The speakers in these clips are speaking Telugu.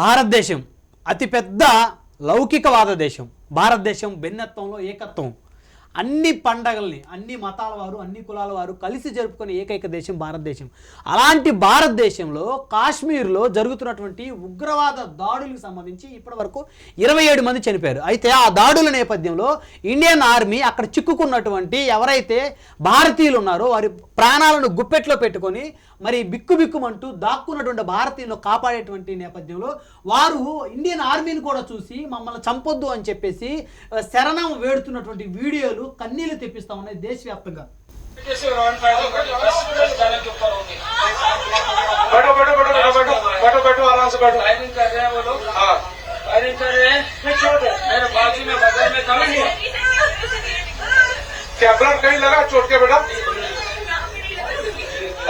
భారతదేశం అతిపెద్ద లౌకికవాద దేశం. భారతదేశం భిన్నత్వంలో ఏకత్వం. అన్ని పండగల్ని అన్ని మతాల వారు అన్ని కులాల వారు కలిసి జరుపుకునే ఏకైక దేశం భారతదేశం. అలాంటి భారతదేశంలో కాశ్మీర్లో జరుగుతున్నటువంటి ఉగ్రవాద దాడులకు సంబంధించి ఇప్పటివరకు 27 మంది చనిపోయారు. అయితే ఆ దాడుల నేపథ్యంలో ఇండియన్ ఆర్మీ అక్కడ చిక్కుకున్నటువంటి ఎవరైతే భారతీయులు ఉన్నారో వారి ప్రాణాలను గుప్పెట్లో పెట్టుకొని మరి బిక్కుబిక్కుమంటూ దాక్కున్నటువంటి భారతీయులను కాపాడేటువంటి నేపథ్యంలో వారు ఇండియన్ ఆర్మీని కూడా చూసి మమ్మల్ని చంపొద్దు అని చెప్పేసి శరణం వేడుతున్నటువంటి వీడియోలు కన్నీళ్లు తెప్పిస్తా ఉన్నాయి దేశవ్యాప్తంగా.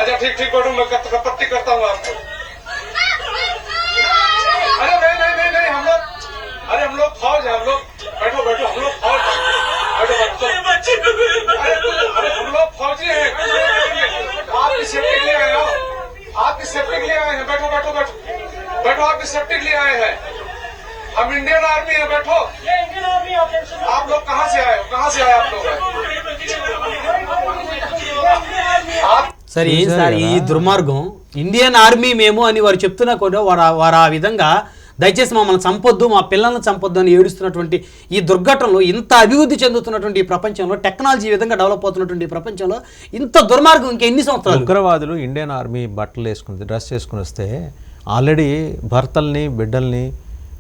अच्छा ठीक ठीक बैठो मैं पट्टी करता हूँ आपको। अरे नहीं नहीं नहीं नहीं हम लोग हम लोग फौज है हम लोग बैठो बैठो हम लोग फौज बैठो बैठो अरे हम लोग फौजी हैं आपकी सेफ्टी के लिए आए हो आपकी सेफ्टी के लिए आए हैं बैठो बैठो बैठो बैठो आपकी सेफ्टी के लिए आए हैं हम इंडियन आर्मी है बैठो आप लोग कहाँ से आए हो कहाँ से आए आप लोग సరే ఏం సార్ ఈ దుర్మార్గం ఇండియన్ ఆర్మీ మేము అని వారు చెప్తున్నా కూడా వారు ఆ విధంగా దయచేసి మమ్మల్ని చంపొద్దు మా పిల్లల్ని చంపొద్దు అని ఏడుస్తున్నటువంటి ఈ దుర్ఘటనలో ఇంత అభివృద్ధి చెందుతున్నటువంటి ఈ ప్రపంచంలో టెక్నాలజీ ఈ విధంగా డెవలప్ అవుతున్నటువంటి ఈ ప్రపంచంలో ఇంత దుర్మార్గం ఇంకా ఎన్ని సంవత్సరాలు? ఉగ్రవాదులు ఇండియన్ ఆర్మీ బట్టలు వేసుకుని డ్రెస్ వేసుకుని వస్తే ఆల్రెడీ భర్తల్ని బిడ్డల్ని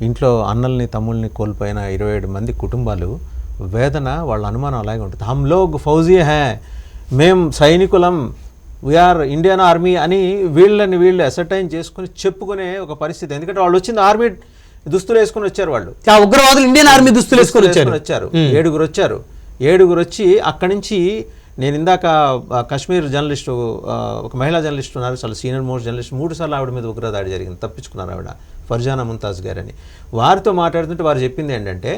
ఇంట్లో అన్నల్ని తమ్ముల్ని కోల్పోయిన 27 మంది కుటుంబాలు వేదన వాళ్ళ అనుమానం అలాగే ఉంటుంది. హమ్ లోగ్ ఫౌజీ హే మేం సైనికులం వీఆర్ ఇండియన్ ఆర్మీ అని వీళ్ళు అసర్టైన్ చేసుకుని చెప్పుకునే ఒక పరిస్థితి. ఎందుకంటే వాళ్ళు వచ్చింది ఆర్మీ దుస్తులు వేసుకుని వచ్చారు. వాళ్ళు ఉగ్రవాదులు ఇండియన్ ఆర్మీ దుస్తులు వేసుకుని వచ్చారు. 7 వచ్చి అక్కడి నుంచి నేను ఇందాక కాశ్మీర్ జర్నలిస్టు ఒక మహిళా జర్నలిస్ట్ ఉన్నారు, చాలా సీనియర్ మోస్ట్ జర్నలిస్ట్, 3 సార్లు ఆవిడ మీద ఉగ్రదాడి జరిగింది, తప్పించుకున్నారు ఆవిడ, ఫర్జానా ముంతాజ్ గారని. వారితో మాట్లాడుతుంటే వారు చెప్పింది ఏంటంటే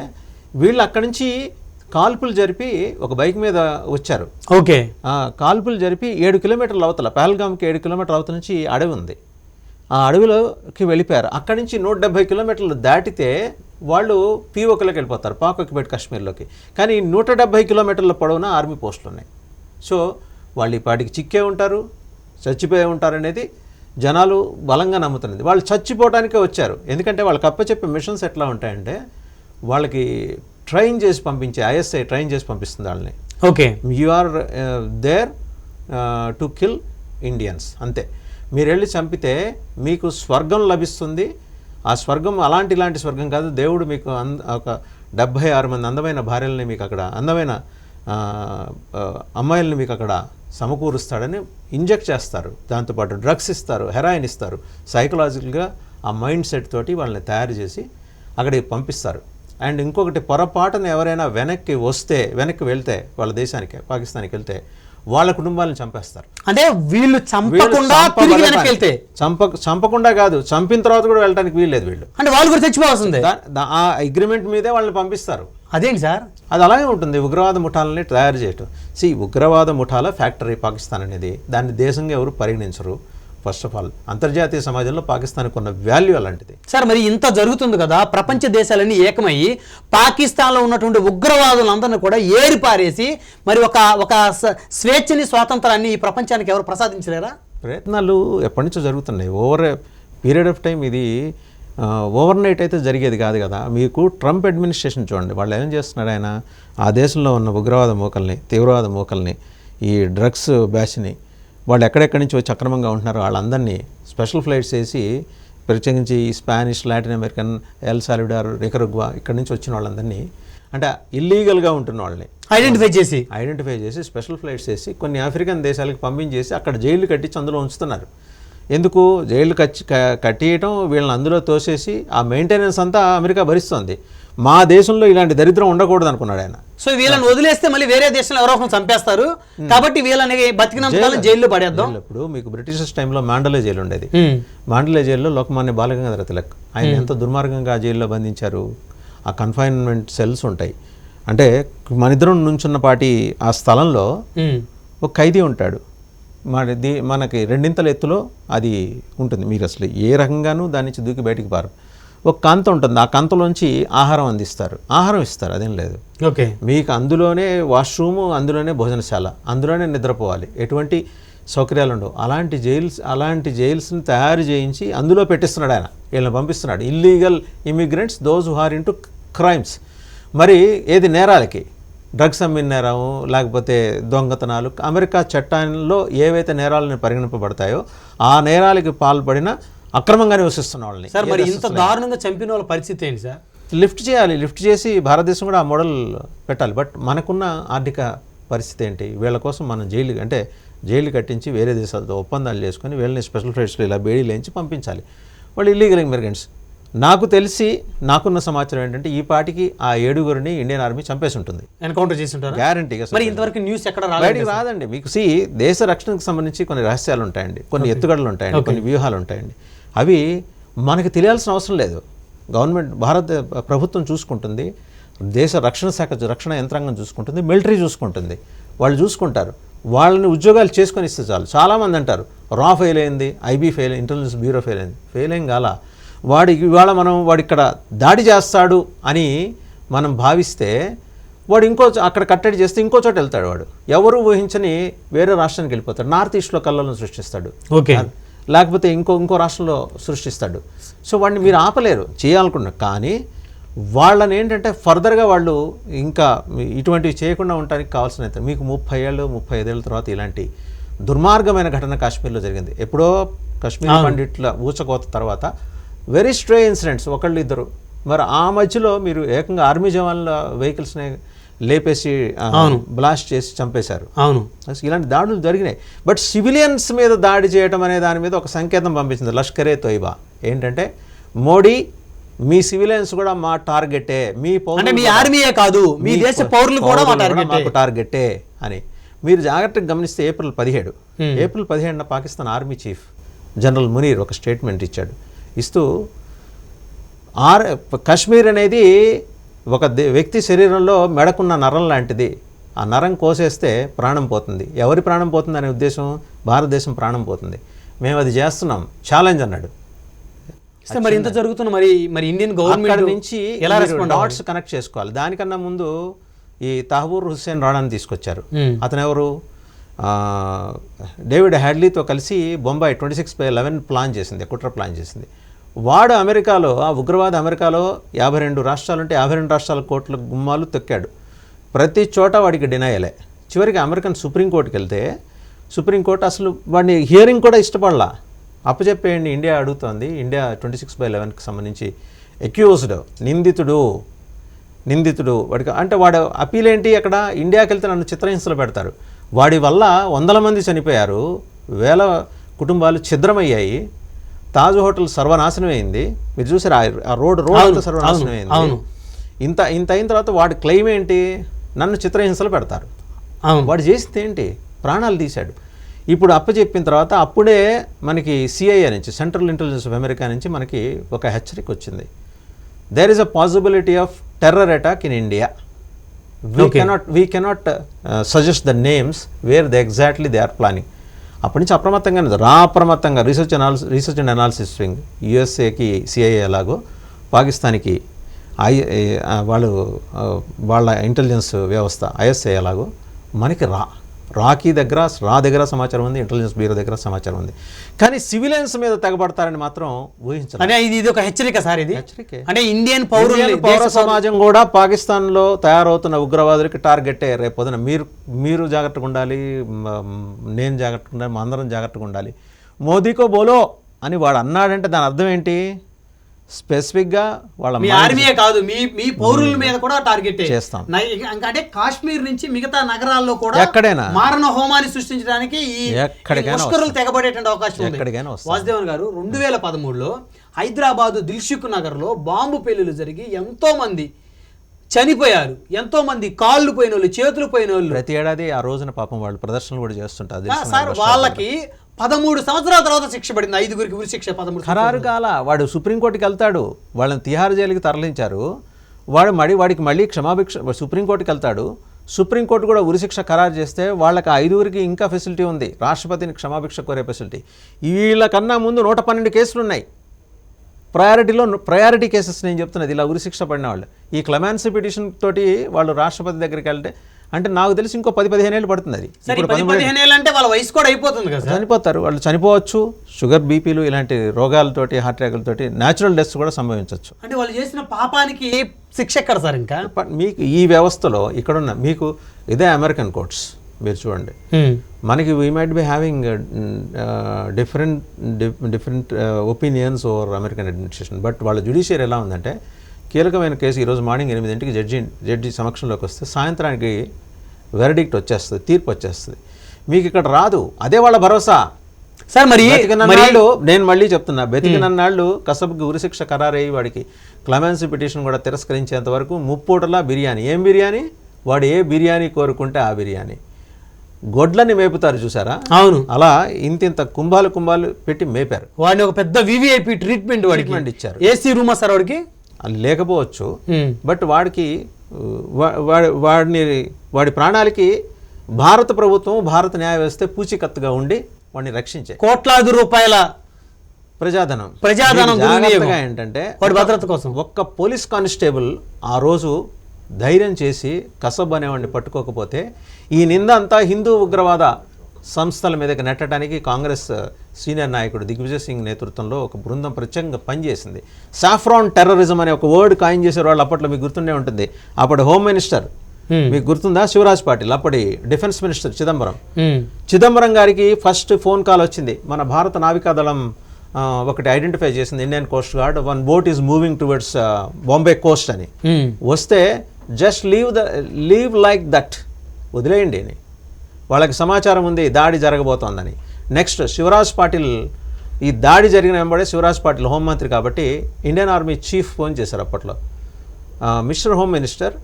వీళ్ళు అక్కడి నుంచి కాల్పులు జరిపి ఒక బైక్ మీద వచ్చారు. ఓకే, కాల్పులు జరిపి 7 కిలోమీటర్ల అవతల పహల్గామ్కి 7 కిలోమీటర్ల అవతల నుంచి అడవి ఉంది, ఆ అడవిలోకి వెళ్ళిపోయారు. అక్కడి నుంచి 170 కిలోమీటర్లు దాటితే వాళ్ళు పీఓకలోకి వెళ్ళిపోతారు, పాక్ ఆక్యుపైడ్ కాశ్మీర్లోకి. కానీ 170 కిలోమీటర్ల పొడవున ఆర్మీ పోస్టులు ఉన్నాయి. సో వాళ్ళు ఈ పాటికి చిక్కే ఉంటారు, చచ్చిపోయే ఉంటారు అనేది జనాలు బలంగా నమ్ముతున్నది. వాళ్ళు చచ్చిపోవడానికే వచ్చారు. ఎందుకంటే వాళ్ళకి అప్పచెప్పే మిషన్స్ ఎట్లా ఉంటాయంటే వాళ్ళకి ట్రైన్ చేసి పంపించే ఐఎస్ఐ ట్రైన్ చేసి పంపిస్తుంది వాళ్ళని. Okay, you are there to kill Indians, అంతే. మీరు వెళ్ళి చంపితే మీకు స్వర్గం లభిస్తుంది. ఆ స్వర్గం ఇలాంటి స్వర్గం కాదు, దేవుడు మీకు ఒక 76 మంది అందమైన భార్యలని మీకు అక్కడ అందమైన అమ్మాయిల్ని మీకు అక్కడ సమకూరుస్తాడని ఇంజెక్ట్ చేస్తారు. దాంతోపాటు డ్రగ్స్ ఇస్తారు, హెరాయిన్ ఇస్తారు. సైకలాజికల్గా ఆ మైండ్ సెట్ తోటి వాళ్ళని తయారు చేసి అక్కడికి పంపిస్తారు. అండ్ ఇంకొకటి, పొరపాటున ఎవరైనా వెనక్కి వెళ్తే వాళ్ళ దేశానికి పాకిస్తాన్కి వెళ్తే వాళ్ళ కుటుంబాలను చంపేస్తారు. అంటే వీళ్ళు చంపకుండా కాదు, చంపిన తర్వాత కూడా వెళ్ళడానికి వీల్లేదు. వీళ్ళు అంటే వాళ్ళు కూడా చచ్చిపోవాల్సిందే. ఆ అగ్రిమెంట్ మీదే వాళ్ళని పంపిస్తారు. అదేంటి సార్, అది అలాగే ఉంటుంది. ఉగ్రవాద ముఠాలని తయారు చేయటం. ఉగ్రవాద ముఠాల ఫ్యాక్టరీ పాకిస్తాన్ అనేది, దాన్ని దేశంగా ఎవరు పరిగణించరు. ఫస్ట్ ఆఫ్ ఆల్ అంతర్జాతీయ సమాజంలో పాకిస్తాన్కి ఉన్న వాల్యూ అలాంటిది. సార్ మరి ఇంత జరుగుతుంది కదా, ప్రపంచ దేశాలన్నీ ఏకమయ్యి పాకిస్తాన్లో ఉన్నటువంటి ఉగ్రవాదులందరినీ కూడా ఏరిపారేసి మరి ఒక స్వేచ్ఛని స్వాతంత్రాన్ని ఈ ప్రపంచానికి ఎవరు ప్రసాదించలేరా? ప్రయత్నాలు ఎప్పటి నుంచో జరుగుతున్నాయి. ఓవర్ పీరియడ్ ఆఫ్ టైం ఇది ఓవర్ నైట్ అయితే జరిగేది కాదు కదా. మీకు ట్రంప్ అడ్మినిస్ట్రేషన్ చూడండి, వాళ్ళు ఏం చేస్తున్నాడు, ఆయన ఆ దేశంలో ఉన్న ఉగ్రవాద మూకల్ని, తీవ్రవాద మూకల్ని, ఈ డ్రగ్స్ బ్యాచ్ని, వాళ్ళు ఎక్కడెక్కడి నుంచి వచ్చి అక్రమంగా ఉంటున్నారో వాళ్ళందరినీ స్పెషల్ ఫ్లైట్స్ వేసి, ప్రత్యేకించి Spanish, Latin American, El Salvador, Nicaragua ఇక్కడి నుంచి వచ్చిన వాళ్ళందరినీ, అంటే ఇల్లీగల్గా ఉంటున్న వాళ్ళని ఐడెంటిఫై చేసి స్పెషల్ ఫ్లైట్స్ వేసి కొన్ని ఆఫ్రికన్ దేశాలకు పంపించేసి అక్కడ జైలు కట్టించి అందులో ఉంచుతున్నారు. ఎందుకు జైలు కట్టియటం, వీళ్ళని అందులో తోసేసి ఆ మెయింటెనెన్స్ అంతా అమెరికా భరిస్తుంది. మా దేశంలో ఇలాంటి దరిద్రం ఉండకూడదు అనుకున్నాడు ఆయన. సో వీళ్ళని వదిలేస్తే మళ్ళీ వేరే దేశంలో ఎవరో ఒకరు చంపేస్తారు కాబట్టి వీళ్ళని బతికినంత జైల్లో పడేద్దాం. ఇప్పుడు మీకు బ్రిటిషర్స్ టైంలో మాండలే జైలు ఉండేది. మాండలే జైల్లో లోకమాన్య బాలగంగాధర తిలక్ ఆయన ఎంత దుర్మార్గంగా జైల్లో బంధించారు. ఆ కన్ఫైన్మెంట్ సెల్స్ ఉంటాయి. అంటే మన ఇద్దరం నుంచున్నపాటి ఆ స్థలంలో ఒక ఖైదీ ఉంటాడు. మనకి రెండింతల ఎత్తులో అది ఉంటుంది. మీరు అసలు ఏ రకంగానూ దాని నుంచి దూకి బయటికి పారు. ఒక కంత ఉంటుంది, ఆ కంతలోంచి ఆహారం అందిస్తారు, ఆహారం ఇస్తారు, అదేం లేదు. ఓకే, మీకు అందులోనే వాష్రూము, అందులోనే భోజనశాల, అందులోనే నిద్రపోవాలి, ఎటువంటి సౌకర్యాలు ఉండవు. అలాంటి జైల్స్ని తయారు చేయించి అందులో పెట్టిస్తున్నాడు ఆయన, వీళ్ళని పంపిస్తున్నాడు. Illegal immigrants, those who are into crimes. మరి ఏది నేరాలకి, డ్రగ్స్ అమ్మిన నేరము, లేకపోతే దొంగతనాలు, అమెరికా చట్టాల్లో ఏవైతే నేరాలను పరిగణింపబడతాయో ఆ నేరాలకి పాల్పడిన అక్రమంగా నివసిస్తున్న వాళ్ళని సార్ మరి ఇంత దారుణంగా చంపిన వాళ్ళ పరిస్థితి ఏంటి సార్? లిఫ్ట్ చేయాలి, లిఫ్ట్ చేసి భారతదేశం కూడా ఆ మోడల్ పెట్టాలి. బట్ మనకున్న ఆర్థిక పరిస్థితి ఏంటి? వీళ్ళ కోసం మనం జైలు కట్టించి వేరే దేశాలతో ఒప్పందాలు చేసుకొని వీళ్ళని స్పెషల్ ఫ్లైట్స్లో ఇలా బేడీలు వేయించి పంపించాలి. వాళ్ళు ఇల్లీగల్ ఇమిగ్రెంట్స్. నాకు తెలిసి నాకున్న సమాచారం ఏంటంటే ఈ పాటికి ఆ 7గురిని ఇండియన్ ఆర్మీ చంపేసి ఉంటుంది, ఎన్కౌంటర్ చేసి ఉంటారు గ్యారంటీగా. మరి ఇంతవరకు న్యూస్ ఎక్కడ బయటికి రాదండి. మీకు దేశ రక్షణకు సంబంధించి కొన్ని రహస్యాలు ఉంటాయండి, కొన్ని ఎత్తుగడలు ఉంటాయండి, కొన్ని వ్యూహాలు ఉంటాయండి. అవి మనకి తెలియాల్సిన అవసరం లేదు. భారత ప్రభుత్వం చూసుకుంటుంది, దేశ రక్షణ శాఖ, రక్షణ యంత్రాంగం చూసుకుంటుంది, మిలిటరీ చూసుకుంటుంది, వాళ్ళు చూసుకుంటారు. వాళ్ళని ఉద్యోగాలు చేసుకొని ఇస్తే చాలు. చాలామంది అంటారు రా ఫెయిల్ అయింది, IB fail, intelligence bureau fail అయింది. ఫెయిల్ ఏం కాల. ఇవాళ వాడు ఇక్కడ దాడి చేస్తాడు అని మనం భావిస్తే వాడు అక్కడ కట్టడి చేస్తే ఇంకో చోట వెళ్తాడు. వాడు ఎవరు ఊహించని వేరే రాష్ట్రానికి వెళ్ళిపోతాడు. నార్త్ ఈస్ట్లో కళ్ళలను సృష్టిస్తాడు, ఓకే, లేకపోతే ఇంకో రాష్ట్రంలో సృష్టిస్తాడు. సో వాడిని మీరు ఆపలేరు, చేయాలనుకున్నారు. కానీ వాళ్ళని ఏంటంటే ఫర్దర్గా వాళ్ళు ఇంకా ఇటువంటివి చేయకుండా ఉండడానికి కావాల్సిన మీకు 30 ఏళ్ళు 35 ఏళ్ళ తర్వాత ఇలాంటి దుర్మార్గమైన ఘటన కాశ్మీర్లో జరిగింది. ఎప్పుడో కాశ్మీర్ పండిట్ల ఊచకోత తర్వాత వెరీ స్ట్రే ఇన్సిడెంట్స్, ఒకళ్ళు ఇద్దరు. మరి ఆ మధ్యలో మీరు ఏకంగా ఆర్మీ జవాన్ల వెహికల్స్ని లేపేసి బ్లాస్ట్ చేసి చంపేశారు. అవును, ఇలాంటి దాడులు జరిగినాయి. బట్ సివిలియన్స్ మీద దాడి చేయడం అనే దాని మీద ఒక సంకేతం పంపించింది లష్కరే తోయిబా. ఏంటంటే మోడీ మీ సివిలియన్స్ కూడా మా టార్గెటే, మీ ఆర్మీయే కాదు మీ దేశ పౌరులు కూడా మాకు టార్గెటే అని. మీరు జాగ్రత్తగా గమనిస్తే ఏప్రిల్ 17న Pakistan army chief general Munir ఒక స్టేట్మెంట్ ఇచ్చాడు. ఇస్తూ కాశ్మీర్ అనేది ఒక వ్యక్తి శరీరంలో మెడకున్న నరం లాంటిది, ఆ నరం కోసేస్తే ప్రాణం పోతుంది. ఎవరి ప్రాణం పోతుంది అనే ఉద్దేశం, భారతదేశం ప్రాణం పోతుంది, మేము అది చేస్తున్నాం, ఛాలెంజ్ అన్నాడు. మరి ఇంత జరుగుతున్న మరి ఇండియన్ గవర్నమెంట్ నుంచి ఎలా డాట్స్ కనెక్ట్ చేసుకోవాలి. దానికన్నా ముందు ఈ తహబూర్ హుస్సేన్ రాణాని తీసుకొచ్చారు. అతను ఎవరు? డేవిడ్ హ్యాడ్లీతో కలిసి బొంబాయి 26/11 ప్లాన్ చేసింది, కుట్ర ప్లాన్ చేసింది. వాడు అమెరికాలో, ఆ ఉగ్రవాద అమెరికాలో 52 రాష్ట్రాలుంటే 52 రాష్ట్రాల కోట్ల గుమ్మాలు తొక్కాడు. ప్రతి చోట వాడికి డినయలే. చివరికి అమెరికన్ సుప్రీంకోర్టుకి వెళ్తే సుప్రీంకోర్టు అసలు వాడిని హియరింగ్ కూడా ఇష్టపడలా. అప్పచెప్పేయండి ఇండియా అడుగుతోంది. ఇండియా 26/11కి సంబంధించి అక్యూజ్డ్, నిందితుడు వాడికి. అంటే వాడు అపీల్ ఏంటి? అక్కడ ఇండియాకి వెళ్తే నన్ను చిత్రహింసలు పెడతారు. వాడి వల్ల 100 మంది చనిపోయారు, 1000 కుటుంబాలు ఛిద్రమయ్యాయి, తాజ్ హోటల్ సర్వనాశనం అయింది. మీరు చూసారు ఆ రోడ్ అంతా సర్వనాశనం అయింది. ఇంత అయిన తర్వాత వాడి క్లెయిమ్ ఏంటి? నన్ను చిత్రహింసలు పెడతారు. వాడు చేసింది ఏంటి? ప్రాణాలు తీశాడు. ఇప్పుడు అప్పచెప్పిన తర్వాత అప్పుడే మనకి సిఐఏ నుంచి, సెంట్రల్ ఇంటెలిజెన్స్ ఆఫ్ అమెరికా నుంచి మనకి ఒక హెచ్చరిక వచ్చింది. There is a possibility of terror attack in India. We cannot suggest the names where they exactly they are planning. అప్పటి నుంచి అప్రమత్తంగా రీసెర్చ్ అండ్ అనాలిసిస్ వింగ్, యుఎస్ఏకి సిఐఏ ఎలాగో పాకిస్తాన్కి వాళ్ళ ఇంటెలిజెన్స్ వ్యవస్థ ఐఎస్ఐ ఎలాగో మనకి రా దగ్గర సమాచారం ఉంది, ఇంటెలిజెన్స్ బ్యూరో దగ్గర సమాచారం ఉంది. కానీ సివిలియన్స్ మీద తెగబడతారని మాత్రం ఊహించాలి. ఇది ఒక హెచ్చరిక సార్. ఇది హెచ్చరికే. అంటే ఇండియన్ పౌర సమాజం కూడా పాకిస్తాన్లో తయారవుతున్న ఉగ్రవాదులకి టార్గెటే. రేపు పొద్దున మీరు జాగ్రత్తగా ఉండాలి, నేను జాగ్రత్తగా ఉండాలి, మా అందరం జాగ్రత్తగా ఉండాలి. మోదీకో బోలో అని వాడు అన్నాడంటే దాని అర్థం ఏంటి? స్పెసిఫిక్గా వాళ్ళ ఆర్మీయే కాదు, మీ పౌరుల మీద కూడా టార్గెట్ చేస్తాం. అంటే కాశ్మీర్ నుంచి మిగతా నగరాల్లో కూడా ఎక్కడైనా మారణ హోమాన్ని సృష్టించడానికి ముష్కరులు తెగబడేటువంటి అవకాశం ఉంది. వాసుదేవన్ గారు 2013లో హైదరాబాదు దిల్సుఖ్ నగర్లో బాంబు పేలులు జరిగి ఎంతో మంది చనిపోయారు, ఎంతో మంది కాళ్ళు పోయిన వాళ్ళు, చేతులు పోయిన వాళ్ళు. ప్రతి ఏడాది ఆ రోజున పాపం వాళ్ళు ప్రదర్శనలు కూడా చేస్తుంటారు సార్. వాళ్ళకి 13 సంవత్సరాల తర్వాత శిక్ష పడింది, 5గురికి ఉరి శిక్ష. 13 ఖరారు కాల. వాడు సుప్రీంకోర్టుకి వెళ్తాడు, వాళ్ళని తిహార్ జైలుకి తరలించారు. వాడికి మళ్ళీ క్షమాభిక్ష, సుప్రీంకోర్టుకి వెళ్తాడు. సుప్రీంకోర్టు కూడా ఉరిశిక్ష ఖరారు చేస్తే వాళ్ళకి 5గురికి ఇంకా ఫెసిలిటీ ఉంది, రాష్ట్రపతిని క్షమాభిక్ష కోరే ఫెసిలిటీ. వీళ్ళకన్నా ముందు 112 కేసులు ఉన్నాయి. ప్రయారిటీ కేసెస్ నేను చెప్తున్నది ఇలా ఉరిశిక్ష పడిన వాళ్ళు. ఈ క్లెమెన్సీ పిటిషన్ తోటి వాళ్ళు రాష్ట్రపతి దగ్గరికి వెళ్తే అంటే నాకు తెలిసి ఇంకో 10-15 ఏళ్ళు పడుతుంది. అది సరే 10-15 ఏళ్ళు అంటే వాళ్ళ వయసు కూడా అయిపోతుంది కదా, చనిపోతారు వాళ్ళు. చనిపోవచ్చు, షుగర్ బీపీలు ఇలాంటి రోగాలతోటి హార్ట్ అటాక్లతోటి న్యాచురల్ డెత్స్ కూడా సంభవించవచ్చు. అంటే వాళ్ళు చేసిన పాపానికి శిక్ష ఎక్కడ సార్? ఇంకా మీకు ఈ వ్యవస్థలో ఇక్కడున్న మీకు ఇదే అమెరికన్ కోర్ట్స్ మీరు చూడండి. మనకి we might be having different opinions over American administration, but వాళ్ళ జ్యుడిషియరీ ఎలా ఉందంటే కీలకమైన కేసు ఈరోజు మార్నింగ్ 8 జడ్జి సమక్షంలోకి వస్తే సాయంత్రానికి వెరడిక్ట్ వచ్చేస్తుంది, తీర్పు వచ్చేస్తుంది. మీకు ఇక్కడ రాదు, అదే వాళ్ళ భరోసా. సార్ మరి నేను మళ్ళీ చెప్తున్నా, బతికినన్నాళ్ళు కసబ్కి ఉరిశిక్ష ఖరారయ్యి వాడికి క్లెమెన్సీ పిటిషన్ కూడా తిరస్కరించేంత వరకు ముప్పూటలా బిర్యానీ. ఏం బిర్యానీ? వాడు ఏ బిర్యానీ కోరుకుంటే ఆ బిర్యానీ. గొడ్లని మేపుతారు చూసారా? అవును, అలా ఇంత కుంభాలు పెట్టి మేపారు. వాడిని ఒక పెద్ద వివిఐపి ట్రీట్మెంట్ ఇచ్చారు. ఏసీ రూమా సార్ వాడికి? లేకపోవచ్చు, బట్ వాడికి వాడి ప్రాణాలకి భారత ప్రభుత్వం, భారత న్యాయ వ్యవస్థ పూచికత్తుగా ఉండి వాడిని రక్షించే కోట్లాది రూపాయల ప్రజాధనం ఏంటంటే వాడి భద్రత కోసం ఒక్క పోలీస్ కానిస్టేబుల్ ఆ రోజు ధైర్యం చేసి కసబ్ అనేవాడిని పట్టుకోకపోతే ఈ నింద అంతా హిందూ ఉగ్రవాద సంస్థల మీదకి నెట్టడానికి కాంగ్రెస్ సీనియర్ నాయకుడు దిగ్విజయ్ సింగ్ నేతృత్వంలో ఒక బృందం ప్రత్యేకంగా పనిచేసింది. సాఫ్రాన్ టెర్రరిజం అనే ఒక వర్డ్ కాయిన్ చేసే వాళ్ళు అప్పట్లో మీకు గుర్తుండే ఉంటుంది. అప్పటి హోమ్ మినిస్టర్ మీకు గుర్తుందా? శివరాజ్ పాటిల్. అప్పటి డిఫెన్స్ మినిస్టర్ చిదంబరం గారికి ఫస్ట్ ఫోన్ కాల్ వచ్చింది. మన భారత నావికాదళం ఒకటి ఐడెంటిఫై చేసింది, Indian coast guard, one boat is moving towards Bombay Coast అని. వస్తే జస్ట్ లీవ్ లైక్ దట్, వదిలేయండి అని. వాళ్ళకి సమాచారం ఉంది దాడి జరగబోతోందని. నెక్స్ట్ శివరాజ్ పాటిల్, ఈ దాడి జరిగిన వెంబడే శివరాజ్ పాటిల్ హోంమంత్రి కాబట్టి ఇండియన్ ఆర్మీ చీఫ్ ఫోన్ చేశారు అప్పట్లో, mister home minister,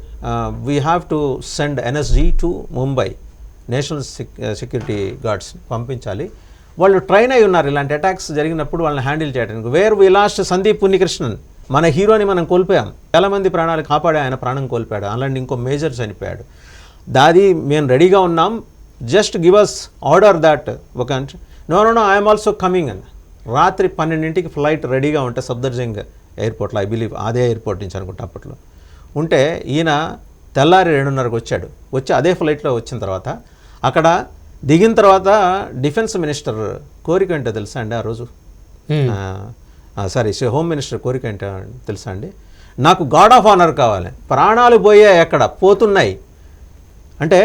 we have to send NSG to Mumbai, national security guards పంపించాలి. వాళ్ళు ట్రైన్ అయి ఉన్నారు ఇలాంటి అటాక్స్ జరిగినప్పుడు వాళ్ళని హ్యాండిల్ చేయడానికి. వేర్ వి లాస్ట్ సందీప్ పుణ్యకృష్ణన్, మన హీరోని మనం కోల్పోయాం. చాలామంది ప్రాణాలు కాపాడే ఆయన ప్రాణం కోల్పోయాడు. అలాంటి ఇంకో మేజర్ చనిపోయాడు. దాది మేము రెడీగా ఉన్నాం, just give us order that. ఒక నో ఐఎమ్ ఆల్సో కమింగ్ అని. రాత్రి 12ంటికి ఫ్లైట్ రెడీగా ఉంటే సఫ్దర్జంగ్ ఎయిర్పోర్ట్లో, ఐ బిలీవ్ అదే ఎయిర్పోర్ట్ నుంచి అనుకుంటా అప్పట్లో ఉంటే, ఈయన తెల్లారి 2:30కి వచ్చాడు. వచ్చి అదే ఫ్లైట్లో వచ్చిన తర్వాత అక్కడ దిగిన తర్వాత డిఫెన్స్ మినిస్టర్ కోరిక ఏంటో తెలుసా అండి ఆ రోజు? సారీ, హోమ్ మినిస్టర్ కోరిక ఏంటో తెలుసా అండి? నాకు గార్డ్ ఆఫ్ ఆనర్ కావాలి. ప్రాణాలు పోయాయి, ఎక్కడ పోతున్నాయి అంటే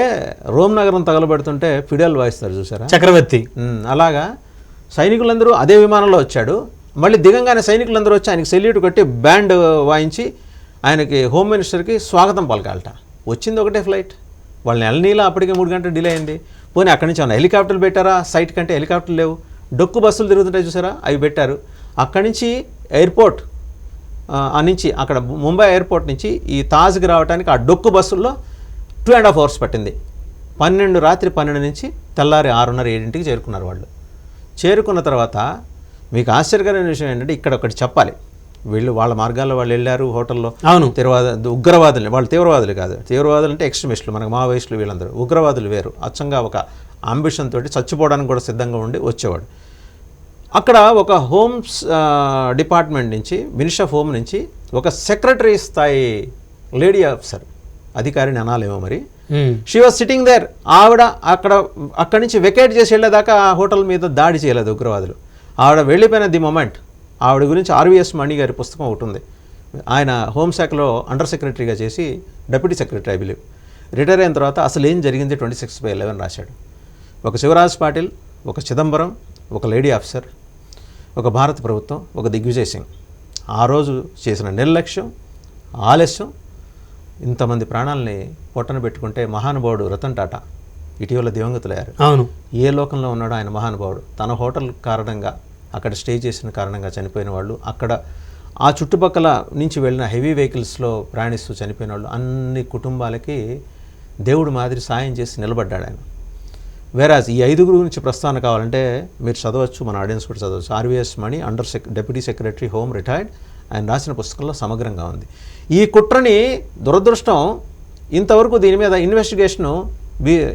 రోమ్ నగరం తగలబెడుతుంటే ఫిడెల్ వాయిస్తారు చూసారా, చక్రవర్తి. అలాగా సైనికులందరూ అదే విమానంలో వచ్చాడు. మళ్ళీ దిగంగానే సైనికులందరూ వచ్చి ఆయనకి సెల్యూట్ కొట్టి బ్యాండ్ వాయించి ఆయనకి హోమ్ మినిస్టర్కి స్వాగతం పలకాలట. వచ్చింది ఒకటే ఫ్లైట్. వాళ్ళని ఎల్నీలా అప్పటికే 3 గంటలు డిలే అయింది. పోనీ అక్కడి నుంచి ఏమైనా హెలికాప్టర్లు పెట్టారా? సైట్ కంటే హెలికాప్టర్లు లేవు. డొక్కు బస్సులు తిరుగుతుంటాయి చూసారా, అవి పెట్టారు. అక్కడి నుంచి ఎయిర్పోర్ట్ నుంచి అక్కడ ముంబై ఎయిర్పోర్ట్ నుంచి ఈ తాజ్కి రావడానికి ఆ డొక్కు బస్సుల్లో 2.5 hours పట్టింది. రాత్రి 12 నుంచి తెల్లారి 6:30-7ంటికి చేరుకున్నారు వాళ్ళు. చేరుకున్న తర్వాత మీకు ఆశ్చర్యకరమైన విషయం ఏంటంటే ఇక్కడ ఒకటి చెప్పాలి. వీళ్ళు వాళ్ళ మార్గాల్లో వాళ్ళు వెళ్ళారు హోటల్లో. అవును, ఉగ్రవాదులు, వాళ్ళు తీవ్రవాదులు కాదు. తీవ్రవాదులు అంటే ఎక్స్ట్రీమిస్టులు, మనకు మావోయిస్టులు, వీళ్ళందరూ. ఉగ్రవాదులు వేరు. అచ్చంగా ఒక అంబిషన్ తోటి చచ్చిపోవడానికి కూడా సిద్ధంగా ఉండి వచ్చేవాడు. అక్కడ ఒక హోమ్స్ డిపార్ట్మెంట్ నుంచి, మినిస్టర్ ఆఫ్ హోమ్ నుంచి ఒక సెక్రటరీ స్థాయి లేడీ ఆఫీసర్, అధికారిని అనాలేమో మరి, షీ వాజ్ సిట్టింగ్ దేర్. ఆవిడ అక్కడి నుంచి వెకేట్ చేసి వెళ్ళేదాకా ఆ హోటల్ మీద దాడి చేయలేదు ఉగ్రవాదులు. ఆవిడ వెళ్ళిపోయిన ది మొమెంట్ ఆవిడ గురించి ఆర్వీఎస్ మణి గారి పుస్తకం ఒకటి ఉంది. ఆయన హోంశాఖలో అండర్ సెక్రటరీగా చేసి deputy secretary I believe retire అయిన తర్వాత అసలు ఏం జరిగింది 26/11 రాశాడు. ఒక శివరాజ్ పాటిల్, ఒక చిదంబరం, ఒక లేడీ ఆఫీసర్, ఒక భారత ప్రభుత్వం, ఒక దిగ్విజయ్ సింగ్ ఆ రోజు చేసిన నిర్లక్ష్యం, ఆలస్యం ఇంతమంది ప్రాణాలని పొట్టన పెట్టుకుంటే మహానుభావుడు రతన్ టాటా ఇటీవల దివంగతులయ్యారు. అవును, ఏ లోకంలో ఉన్నాడో ఆయన మహానుభావుడు. తన హోటల్ కారణంగా అక్కడ స్టే చేసిన కారణంగా చనిపోయిన వాళ్ళు, అక్కడ ఆ చుట్టుపక్కల నుంచి వెళ్ళిన హెవీ వెహికల్స్లో ప్రయాణిస్తూ చనిపోయిన వాళ్ళు, అన్ని కుటుంబాలకి దేవుడు మాదిరి సాయం చేసి నిలబడ్డాడు ఆయన. వేరాజ్ ఈ 5 గురించి ప్రస్తావన కావాలంటే మీరు చదవచ్చు, మన ఆడియన్స్ కూడా చదవచ్చు. ఆర్వీఎస్ మణి, డెప్యూటీ సెక్రటరీ హోమ్, రిటైర్డ్. ఆయన రాసిన పుస్తకంలో సమగ్రంగా ఉంది. ఈ కుట్రని దురదృష్టం ఇంతవరకు దీని మీద ఇన్వెస్టిగేషను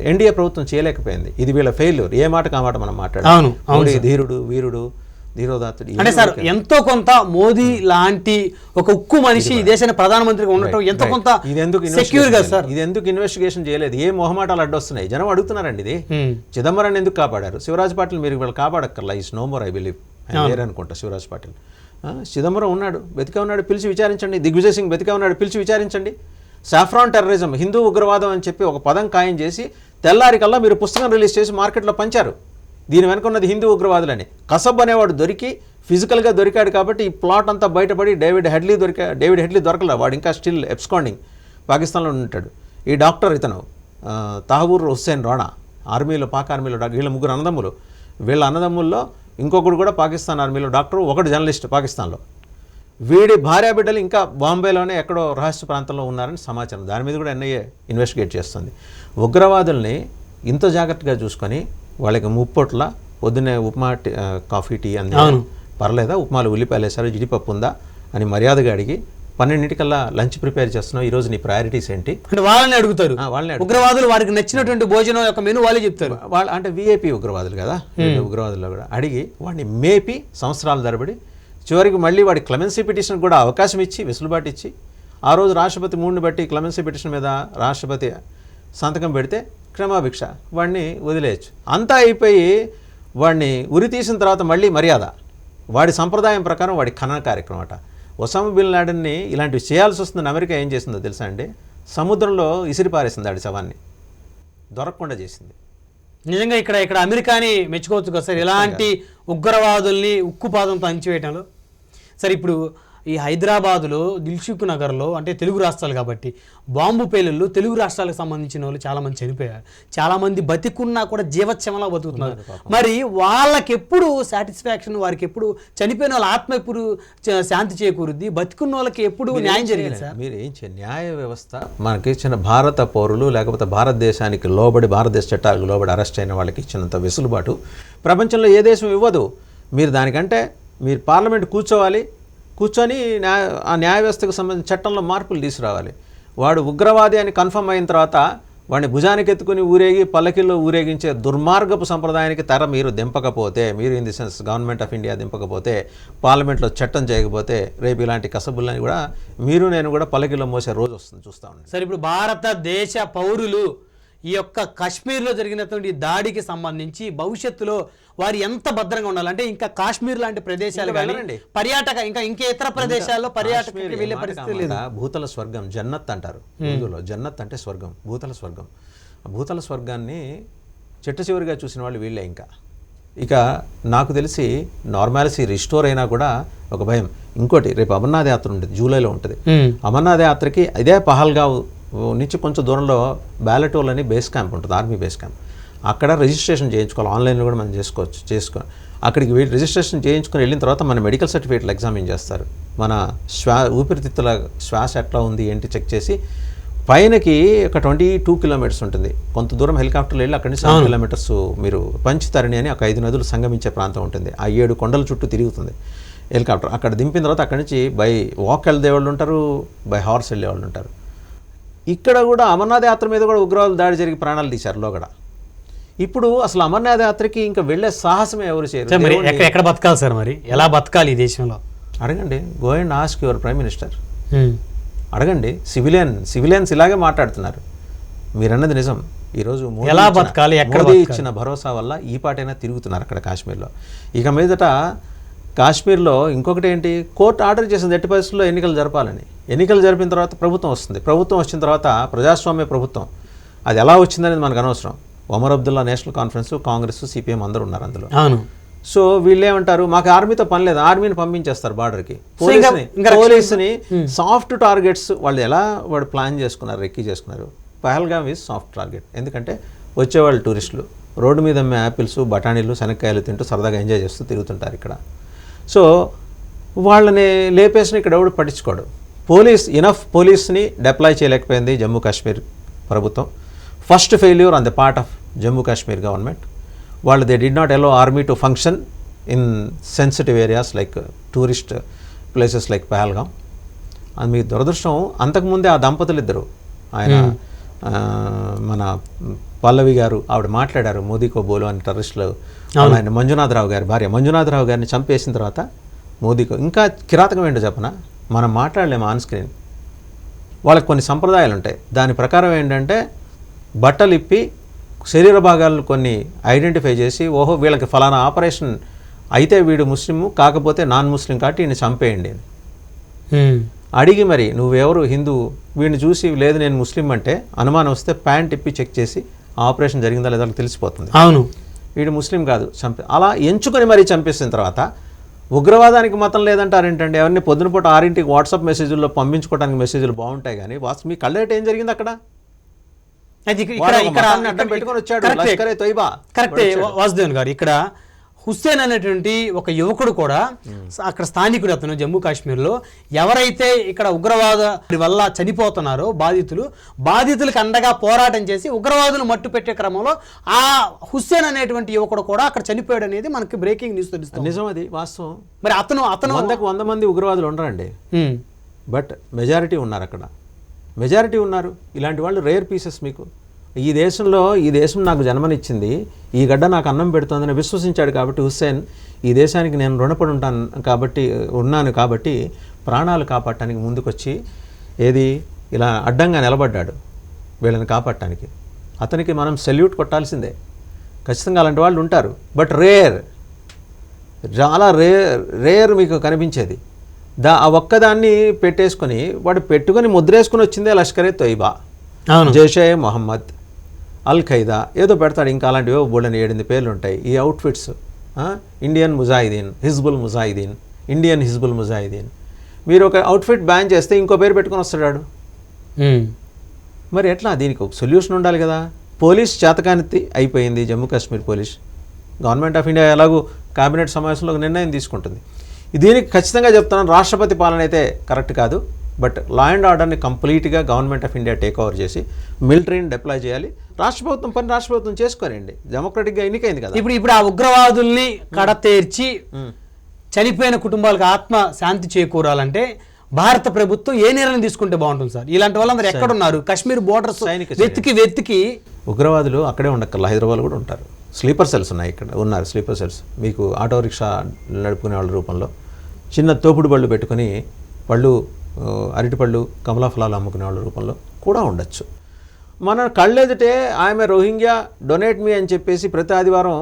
ఎన్డీఏ ప్రభుత్వం చేయలేకపోయింది. ఇది వీళ్ళ ఫెయిల్యూర్. ఏ మాట కామాట మనం మాట్లాడాలి. ధీరుడు, వీరుడు, ధీరోదాత్తుడు అంటే సార్ ఎంతో కొంత మోదీ లాంటి ఒక ఉక్కు మనిషి ఈ దేశానికి ప్రధానమంత్రిగా ఉండటం ఎంతో కొంత సెక్యూర్ కదా సార్. ఇది ఎందుకు ఇన్వెస్టిగేషన్ చేయలేదు? ఏ మొహమాటాలు అడ్డొస్తున్నాయి? జనం అడుగుతున్నారండి. ఇది చిదంబరాన్ని ఎందుకు కాపాడారు? శివరాజ్ పాటిల్ మీరు వీళ్ళు కాపాడక్కర్లా, is no more I believe లేరు అనుకుంటా. శివరాజ్ పాటిల్, చిదంబరం ఉన్నాడు, బతికే ఉన్నాడు, పిలిచి విచారించండి. దిగ్విజయ్ సింగ్ బతికే ఉన్నాడు, పిలిచి విచారించండి. సాఫ్రాన్ టెర్రరిజం, హిందూ ఉగ్రవాదం అని చెప్పి ఒక పదం ఖాయం చేసి తెల్లారికల్లా మీరు పుస్తకం రిలీజ్ చేసి మార్కెట్లో పంచారు. దీని వెనుక ఉన్నది హిందూ ఉగ్రవాదులని. కసబ్ అనేవాడు దొరికి ఫిజికల్గా దొరికాడు కాబట్టి ఈ ప్లాట్ అంతా బయటపడి డేవిడ్ హెడ్లీ దొరకలే, వాడు ఇంకా స్టిల్ ఎబ్స్కాండింగ్ పాకిస్తాన్లో ఉంటాడు. ఈ డాక్టర్ ఇతను తహబూర్ హుస్సేన్ రాణా, ఆర్మీలో పాక్ ఆర్మీలో వీళ్ళ ముగ్గురు అన్నదమ్ములు. వీళ్ళ అన్నదమ్ముల్లో ఇంకొకడు కూడా పాకిస్తాన్ ఆర్మీలో డాక్టర్, ఒకటి జర్నలిస్ట్ పాకిస్తాన్లో. వీడి భార్యాబిడ్డలు ఇంకా బాంబేలోనే ఎక్కడో రహస్య ప్రాంతంలో ఉన్నారని సమాచారం. దాని మీద కూడా ఎన్ఐఏ ఇన్వెస్టిగేట్ చేస్తుంది. ఉగ్రవాదుల్ని ఇంత జాగ్రత్తగా చూసుకొని వాళ్ళకి ముప్పొట్ల పొద్దున్నే ఉప్మా కాఫీ టీ అంది, పర్లేదా ఉప్మాలు ఉల్లిపాయలు వేసారు, జీడిపప్పు ఉందా అని మర్యాదగా అడిగి 12 లంచ్ ప్రిపేర్ చేస్తున్నావు, ఈరోజు నీ ప్రయారిటీస్ ఏంటి అంటే వాళ్ళని అడుగుతారు. ఉగ్రవాదులు వారికి నచ్చినటువంటి భోజనం యొక్క మెనూ వాళ్ళే చెప్తారు. వాళ్ళు అంటే విఐపి ఉగ్రవాదులు కదా, ఉగ్రవాదుల్లో కూడా అడిగి వాడిని మేపి సంవత్సరాల తరబడి చివరికి మళ్ళీ వాడి క్లెమెన్సీ పిటిషన్ కూడా అవకాశం ఇచ్చి వెసులుబాటు ఇచ్చి ఆ రోజు రాష్ట్రపతి మూడ్ని బట్టి క్లెమెన్సీ పిటిషన్ మీద రాష్ట్రపతి సంతకం పెడితే క్షమాభిక్ష, వాడిని వదిలేయచ్చు. అంతా అయిపోయి వాడిని ఉరి తీసిన తర్వాత మళ్ళీ మర్యాద, వాడి సంప్రదాయం ప్రకారం వాడి ఖనన కార్యక్రమం అట. ఒసామా బిన్ లాడెన్ని ఇలాంటివి చేయాల్సి వస్తుందని అమెరికా ఏం చేసిందో తెలుసా అండి? సముద్రంలో ఇసిరిపారేసింది ఆడి శవాన్ని, దొరకకుండా చేసింది. నిజంగా ఇక్కడ అమెరికాని మెచ్చుకోవచ్చు కదా సార్ ఇలాంటి ఉగ్రవాదుల్ని ఉక్కుపాదంతో అణిచివేయటంలో. సార్ ఇప్పుడు ఈ హైదరాబాదులో దిల్సుఖ్ నగర్లో అంటే తెలుగు రాష్ట్రాలు కాబట్టి బాంబు పేలుళ్ళు తెలుగు రాష్ట్రాలకు సంబంధించిన వాళ్ళు చాలామంది చనిపోయారు, చాలామంది బతికున్నా కూడా జీవత్యమలా బతుకుతున్నారు. మరి వాళ్ళకి ఎప్పుడు సాటిస్ఫాక్షన్, వారికి ఎప్పుడు చనిపోయిన వాళ్ళ ఆత్మ ఎప్పుడు శాంతి చేకూరుద్ది, బతికున్న వాళ్ళకి ఎప్పుడు న్యాయం జరిగింది సార్? మీరు ఏం న్యాయ వ్యవస్థ మనకి ఇచ్చిన భారత పౌరులు లేకపోతే భారతదేశానికి లోబడి భారతదేశ చట్టాలకు లోబడి అరెస్ట్ అయిన వాళ్ళకి ఇచ్చినంత వెసులుబాటు ప్రపంచంలో ఏ దేశం ఇవ్వదు. మీరు దానికంటే మీరు పార్లమెంట్ కూర్చొని ఆ న్యాయ వ్యవస్థకు సంబంధించిన చట్టంలో మార్పులు తీసుకురావాలి. వాడు ఉగ్రవాది అని కన్ఫర్మ్ అయిన తర్వాత వాడిని భుజానికి ఎత్తుకుని ఊరేగి పల్లకిల్లో ఊరేగించే దుర్మార్గపు సంప్రదాయానికి మీరు దింపకపోతే, మీరు in the sense government of India దింపకపోతే, పార్లమెంట్లో చట్టం చేయకపోతే రేపు ఇలాంటి కసబుల్ని కూడా నేను కూడా పల్లకిల్లో మోసే రోజు వస్తుంది, చూస్తూ ఉన్నాను. సరే ఇప్పుడు భారతదేశ పౌరులు ఈ యొక్క కాశ్మీర్లో జరిగినటువంటి దాడికి సంబంధించి భవిష్యత్తులో వారు ఎంత భద్రంగా ఉండాలంటే ఇంకా కాశ్మీర్ లాంటి ప్రదేశాలు కానీ పర్యాటక ఇంకా ఇతర ప్రదేశాల్లో పర్యాటకులకు వెళ్ళే పరిస్థితి లేదు. భూతల స్వర్గం జన్నత్ అంటారు హిందూలో. జన్నత్ అంటే స్వర్గం, భూతల స్వర్గం. భూతల స్వర్గాన్ని చిట్ట చివరిగా చూసిన వాళ్ళు వీళ్ళే. ఇక నాకు తెలిసి నార్మాలిటీ రిస్టోర్ అయినా కూడా ఒక భయం. ఇంకోటి రేపు అమర్నాథ్ యాత్ర ఉంటుంది, జూలైలో ఉంటుంది. అమర్నాథ్ యాత్రకి ఇదే పహల్గావ్ నుంచి కొంచెం దూరంలో బ్యాలటోల్ అని బేస్ క్యాంప్ ఉంటుంది, ఆర్మీ బేస్ క్యాంప్. అక్కడ రిజిస్ట్రేషన్ చేయించుకోవాలి, ఆన్లైన్లో కూడా మనం చేసుకోవాలి. అక్కడికి రిజిస్ట్రేషన్ చేయించుకొని వెళ్ళిన తర్వాత మన మెడికల్ సర్టిఫికేట్లు ఎగ్జామిన్ చేస్తారు. మన ఊపిరితిత్తుల శ్వాస ఎట్లా ఉంది ఏంటి చెక్ చేసి పైనకి ఒక 22 కిలోమీటర్స్ ఉంటుంది. కొంత దూరం హెలికాప్టర్లో వెళ్ళి అక్కడి నుంచి 7 కిలోమీటర్స్ మీరు పంచతరణి అని ఒక 5 నదులు సంగమించే ప్రాంతం ఉంటుంది. ఆ 7 కొండల చుట్టూ తిరుగుతుంది హెలికాప్టర్. అక్కడ దింపిన తర్వాత అక్కడి నుంచి బై వాక్ వెళ్ళేవాళ్ళు ఉంటారు, బై హార్స్ వెళ్ళేవాళ్ళు ఉంటారు. ఇక్కడ కూడా అమర్నాథ్ యాత్ర మీద కూడా ఉగ్రవాదులు దాడి జరిగి ప్రాణాలు తీశారు లోగడ. ఇప్పుడు అసలు అమర్నాథ్ యాత్రకి ఇంకా వెళ్ళే సాహసమే ఎవరు చేయరు. ఎక్కడ బతకాలి సార్, మరి ఎలా బతకాలి ఈ దేశంలో? అడగండి, go and ask your prime minister. అడగండి. సివిలియన్స్ ఇలాగే మాట్లాడుతున్నారు. మీరన్నది నిజం. ఈరోజు మోదీ ఇచ్చిన భరోసా వల్ల ఈ పాటైనా తిరుగుతున్నారు అక్కడ కాశ్మీర్లో. ఇక మీదట కాశ్మీర్లో ఇంకొకటి ఏంటి, కోర్టు ఆర్డర్ చేసింది ఎట్టి పరిస్థితుల్లో ఎన్నికలు జరపాలని. ఎన్నికలు జరిపిన తర్వాత ప్రభుత్వం వస్తుంది. ప్రభుత్వం వచ్చిన తర్వాత ప్రజాస్వామ్య ప్రభుత్వం, అది ఎలా వచ్చిందనేది మనకు అనవసరం. Omar Abdullah national conference, Congress, CPM అందరూ ఉన్నారు అందులో. సో వీళ్ళు ఏమంటారు, మాకు ఆర్మీతో పని లేదు, ఆర్మీని పంపించేస్తారు బార్డర్కి. పోలీసుని సాఫ్ట్ టార్గెట్స్ వాడు ప్లాన్ చేసుకున్నారు, రెక్కీ చేసుకున్నారు. Pahalgam is soft target. ఎందుకంటే వచ్చేవాళ్ళు టూరిస్టులు రోడ్డు మీద యాపిల్స్, బఠానీలు, శనక్కాయలు తింటూ సరదాగా ఎంజాయ్ చేస్తూ తిరుగుతుంటారు ఇక్కడ. సో వాళ్ళని లేపేసిన ఇక్కడ ఎవడు పట్టించుకోడు. పోలీస్ని డిప్లాయ్ చేయలేకపోయింది జమ్మూ కాశ్మీర్ ప్రభుత్వం. First failure on the part of Jammu Kashmir government. వాళ్ళు they did not allow army to function in sensitive areas like tourist places like Pahalgam. అది మీ దురదృష్టం. అంతకుముందే ఆ దంపతులు ఇద్దరు, ఆయన మన పల్లవి గారు ఆవిడ మాట్లాడారు, మోదీకో బోలో అని టెర్రరిస్టులు. ఆయన మంజునాథరావు గారి భార్య మంజునాథరావు గారిని చంపేసిన తర్వాత మోదీకో. ఇంకా కిరాతకం ఏంటో చెప్పనా, మనం మాట్లాడలేము ఆన్ స్క్రీన్. వాళ్ళకి కొన్ని సంప్రదాయాలు ఉంటాయి. దాని ప్రకారం ఏంటంటే బట్టలు ఇప్పి శరీర భాగాలను కొన్ని ఐడెంటిఫై చేసి, ఓహో వీళ్ళకి ఫలానా ఆపరేషన్ అయితే వీడు ముస్లిము, కాకపోతే నాన్ ముస్లిం కాబట్టి ఈయన చంపేయండి అని అడిగి, మరి నువ్వెవరు హిందువు, వీడిని చూసి లేదు నేను ముస్లిం అంటే అనుమానం వస్తే ప్యాంట్ ఇప్పి చెక్ చేసి ఆపరేషన్ జరిగిందా లేదా తెలిసిపోతుంది. అవును, వీడు ముస్లిం కాదు, అలా ఎంచుకొని మరీ చంపేసిన తర్వాత ఉగ్రవాదానికి మతం లేదంటారు ఏంటండి? ఎవరిని పొద్దునపూట 6ంటికి వాట్సాప్ మెసేజ్ల్లో పంపించుకోవడానికి మెసేజ్లు బాగుంటాయి కానీ మీ కళ్ళేట ఏం జరిగింది అక్కడ? అడ్డం పెట్టుకొని వచ్చాడు లష్కరే తోయిబా. కరెక్టే వాసుదేవన్ గారు. ఇక్కడ హుస్సేన్ అనేటువంటి ఒక యువకుడు కూడా అక్కడ స్థానికుడు, అతను జమ్మూ కాశ్మీర్లో ఎవరైతే ఇక్కడ ఉగ్రవాద వల్ల చనిపోతున్నారో బాధితులకు అండగా పోరాటం చేసి ఉగ్రవాదులు మట్టు పెట్టే క్రమంలో ఆ హుస్సేన్ అనేటువంటి యువకుడు కూడా అక్కడ చనిపోయాడు అనేది మనకి బ్రేకింగ్ న్యూస్ తెలుస్తుంది. నిజం, అది వాస్తవం. మరి అతను 100 మంది ఉగ్రవాదులు ఉండరండి, బట్ మెజారిటీ ఉన్నారు అక్కడ, మెజారిటీ ఉన్నారు. ఇలాంటి వాళ్ళు రేర్ పీసెస్. మీకు ఈ దేశం నాకు జన్మనిచ్చింది, ఈ గడ్డ నాకు అన్నం పెడుతుందని విశ్వసించాడు కాబట్టి హుస్సేన్, ఈ దేశానికి నేను రుణపడి ఉన్నాను కాబట్టి ప్రాణాలు కాపాడటానికి ముందుకొచ్చి ఇలా అడ్డంగా నిలబడ్డాడు వీళ్ళని కాపాడటానికి. అతనికి మనం సెల్యూట్ కొట్టాల్సిందే. ఖచ్చితంగా అలాంటి వాళ్ళు ఉంటారు, బట్ చాలా రేర్ మీకు కనిపించేది. ఆ ఒక్కదాన్ని పెట్టేసుకొని వాడు పెట్టుకొని ముద్రేసుకుని వచ్చిందే లష్కరే తోయిబా, జైషే మొహమ్మద్, అల్ ఖైదా, ఏదో పెడతాడు. ఇంకా అలాంటివో బోల్డని 7 పేర్లు ఉంటాయి. ఈ అవుట్ఫిట్స్ ఇండియన్ హిజ్బుల్ ముజాహిదీన్. మీరు ఒక అవుట్ఫిట్ బ్యాన్ చేస్తే ఇంకో పేరు పెట్టుకొని వస్తాడు. మరి ఎట్లా? దీనికి ఒక సొల్యూషన్ ఉండాలి కదా. పోలీస్ చేతకానితి అయిపోయింది Jammu Kashmir police. Government of India ఎలాగూ కేబినెట్ సమావేశంలో ఒక నిర్ణయం తీసుకుంటుంది. దీనికి ఖచ్చితంగా చెప్తున్నాను, రాష్ట్రపతి పాలన అయితే కరెక్ట్ కాదు, బట్ లా అండ్ ఆర్డర్ని కంప్లీట్గా government of India take over చేసి మిలిటరీని డిప్లాయ్ చేయాలి. రాష్ట్ర ప్రభుత్వం చేసుకోరండి, డెమోక్రటిక్గా ఎన్నికైంది కదా. ఇప్పుడు ఆ ఉగ్రవాదుల్ని కడతేర్చి చనిపోయిన కుటుంబాలకు ఆత్మ శాంతి చేకూరాలంటే భారత ప్రభుత్వం ఏ నిర్ణయం తీసుకుంటే బాగుంటుంది సార్? ఇలాంటి వాళ్ళందరూ ఎక్కడున్నారు? కాశ్మీర్ బోర్డర్స్ వెతికి ఉగ్రవాదులు అక్కడే ఉండక్కర్లా, హైదరాబాద్ కూడా ఉంటారు. స్లీపర్ సెల్స్ ఉన్నాయి, ఇక్కడ ఉన్నారు స్లీపర్ సెల్స్. మీకు ఆటో రిక్షా నడుపుకునే వాళ్ళ రూపంలో చిన్న తోపుడు బళ్ళు పెట్టుకుని అరటిపళ్ళు కమలా ఫలాలు అమ్ముకునే వాళ్ళ రూపంలో కూడా ఉండొచ్చు. మన కళ్ళెదుటే ఆమె రోహింగ్యా డొనేట్ మీ అని చెప్పేసి ప్రతి ఆదివారం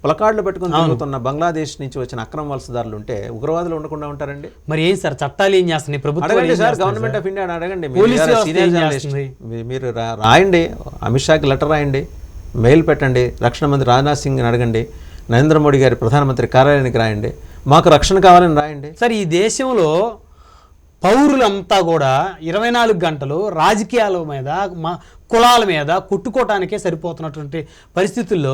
ప్లకార్డులు పెట్టుకుని తిరుగుతున్న బంగ్లాదేశ్ నుంచి వచ్చిన అక్రమ వలసదారులు ఉంటే ఉగ్రవాదులు ఉండకుండా ఉంటారండి? మరి ఏం సార్ చట్టాలు ఏం చేస్తున్నాయి ప్రభుత్వం? అడగండి సార్, గవర్నమెంట్ ఆఫ్ ఇండియా అడగండి. మీరు రాయండి, అమిత్ షాకి లెటర్ రాయండి, మెయిల్ పెట్టండి, రక్షణ మంత్రి రాజ్నాథ్ సింగ్ని అడగండి, నరేంద్ర మోడీ గారి ప్రధానమంత్రి కార్యాలయానికి రాయండి, మాకు రక్షణ కావాలని రాయండి. సార్, ఈ దేశంలో పౌరులంతా కూడా 24 గంటలు రాజకీయాల మీద కులాల మీద కొట్టుకోవటానికే సరిపోతున్నటువంటి పరిస్థితుల్లో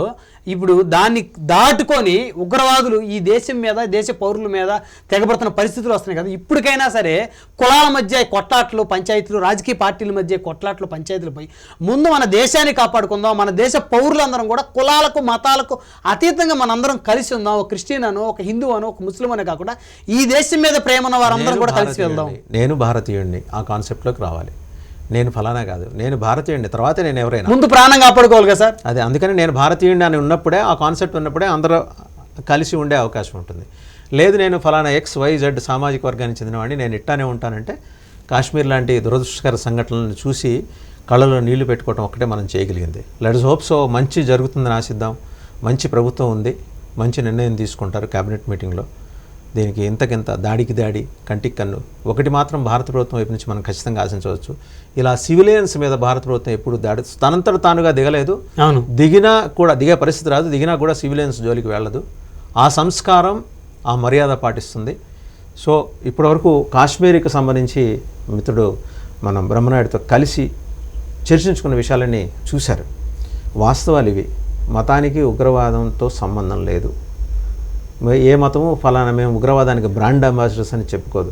ఇప్పుడు దాన్ని దాటుకొని ఉగ్రవాదులు ఈ దేశం మీద దేశ పౌరుల మీద తెగబడుతున్న పరిస్థితులు వస్తున్నాయి కదా. ఇప్పటికైనా సరే కులాల మధ్య కొట్లాట్లు, పంచాయతీలు, రాజకీయ పార్టీల మధ్య కొట్లాట్లు, పంచాయతీలపై ముందు మన దేశాన్ని కాపాడుకుందాం. మన దేశ పౌరులందరం కూడా కులాలకు మతాలకు అతీతంగా మనందరం కలిసి ఉందాం. ఒక క్రిస్టియన్ అనో, ఒక హిందూ అనో, ఒక ముస్లిం అనో కాకుండా ఈ దేశం మీద ప్రేమ ఉన్న వారందరం కూడా కలిసి వెళ్దాం. నేను భారతీయుడిని, ఆ కాన్సెప్ట్లోకి రావాలి. నేను ఫలానా కాదు, నేను భారతీయుడిని, తర్వాత నేను ఎవరైనా ముందు ప్రాణం కాపాడుకోవాలి కదా సార్. అదే, అందుకని నేను భారతీయుడిని అని ఉన్నప్పుడే, ఆ కాన్సెప్ట్ ఉన్నప్పుడే అందరూ కలిసి ఉండే అవకాశం ఉంటుంది. లేదు నేను ఫలానా XYZ సామాజిక వర్గానికి చెందినవాడిని, నేను ఇట్టానే ఉంటానంటే కాశ్మీర్ లాంటి దురదృష్టకర సంఘటనలను చూసి కళ్ళలో నీళ్లు పెట్టుకోవడం ఒక్కటే మనం చేయగలిగింది. Let's hope so. మంచి జరుగుతుందని ఆశిద్దాం. మంచి ప్రభుత్వం ఉంది, మంచి నిర్ణయం తీసుకుంటారు కేబినెట్ మీటింగ్లో. దీనికి ఇంతకింత దాడికి దాడి, కంటికి కన్ను. ఒకటి మాత్రం భారత ప్రభుత్వం వైపు నుంచి మనం ఖచ్చితంగా ఆశించవచ్చు, ఇలా సివిలియన్స్ మీద భారత ప్రభుత్వం ఎప్పుడు దాడి తనంతట తానుగా దిగలేదు, దిగినా కూడా దిగే పరిస్థితి రాదు, దిగినా కూడా సివిలియన్స్ జోలికి వెళ్ళదు. ఆ సంస్కారం, ఆ మర్యాద పాటిస్తుంది. సో ఇప్పటివరకు కాశ్మీర్కి సంబంధించి మిత్రుడు మనం బ్రహ్మనాయుడితో కలిసి చర్చించుకున్న విషయాలన్నీ చూశారు. వాస్తవాలు ఇవి. మతానికి ఉగ్రవాదంతో సంబంధం లేదు. ఏ మతము ఫలానా మేము ఉగ్రవాదానికి బ్రాండ్ అంబాసిడర్స్ అని చెప్పుకోదు.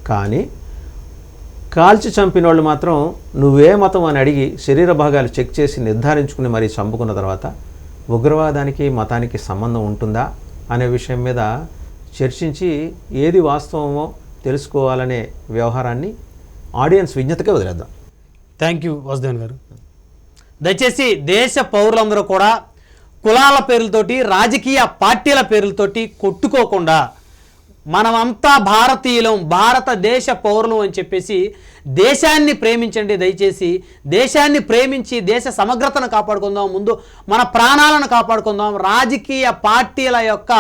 కానీ కాల్చి చంపిన వాళ్ళు మాత్రం నువ్వే మతం అని అడిగి శరీర భాగాలు చెక్ చేసి నిర్ధారించుకుని మరీ చంపుకున్న తర్వాత ఉగ్రవాదానికి మతానికి సంబంధం ఉంటుందా అనే విషయం మీద చర్చించి ఏది వాస్తవమో తెలుసుకోవాలనే వ్యవహారాన్ని ఆడియన్స్ విజ్ఞతకే వదిలేద్దాం. థ్యాంక్ యూ వాసుదేవన్ గారు. దయచేసి దేశ పౌరులందరూ కూడా కులాల పేర్లతోటి రాజకీయ పార్టీల పేర్లతోటి కొట్టుకోకుండా మనమంతా భారతీయులం, భారతదేశ పౌరులు అని చెప్పేసి దేశాన్ని ప్రేమించండి. దయచేసి దేశాన్ని ప్రేమించి దేశ సమగ్రతను కాపాడుకుందాం. ముందు మన ప్రాణాలను కాపాడుకుందాం. రాజకీయ పార్టీల యొక్క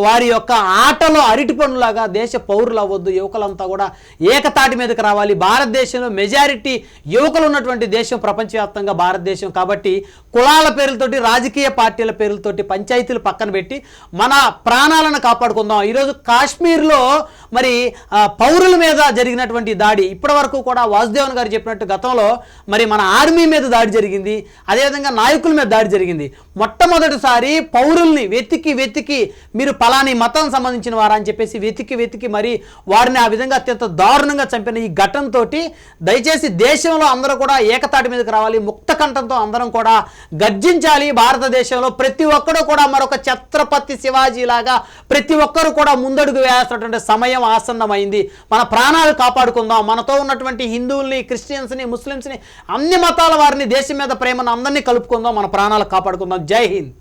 వారి యొక్క ఆటలో అరటి పనులాగా దేశ పౌరులు అవ్వద్దు. యువకులంతా కూడా ఏకతాటి మీదకి రావాలి. భారతదేశంలో మెజారిటీ యువకులు ఉన్నటువంటి దేశం ప్రపంచవ్యాప్తంగా భారతదేశం. కాబట్టి కులాల పేర్లతోటి రాజకీయ పార్టీల పేర్లతోటి పంచాయతీలు పక్కన పెట్టి మన ప్రాణాలను కాపాడుకుందాం. ఈరోజు కాశ్మీర్లో మరి పౌరుల మీద జరిగినటువంటి దాడి ఇప్పటి వరకు కూడా వాసుదేవన్ గారు చెప్పినట్టు గతంలో మరి మన ఆర్మీ మీద దాడి జరిగింది, అదేవిధంగా నాయకుల మీద దాడి జరిగింది. మొట్టమొదటిసారి పౌరుల్ని వెతికి మీరు పలాని మతం సంబంధించిన వారా అని చెప్పేసి వెతికి మరి వారిని ఆ విధంగా అత్యంత దారుణంగా చంపిన ఈ ఘటనతో దయచేసి దేశంలో అందరూ కూడా ఏకతాటి మీదకి రావాలి. ముక్త కంఠంతో అందరం కూడా గర్జించాలి. భారతదేశంలో ప్రతి ఒక్కరూ కూడా మరొక ఛత్రపతి శివాజీ లాగా ప్రతి ఒక్కరూ కూడా ముందడుగు వేస్తున్నటువంటి సమయం ఆసన్నమైంది. మన ప్రాణాలు కాపాడుకుందాం. మనతో ఉన్నటువంటి హిందువుల్ని, క్రిస్టియన్స్ని, ముస్లిమ్స్ని, అన్ని మతాల వారిని, దేశం మీద ప్రేమను అందరినీ కలుపుకుందాం. మన ప్రాణాలు కాపాడుకుందాం. జై హింద్.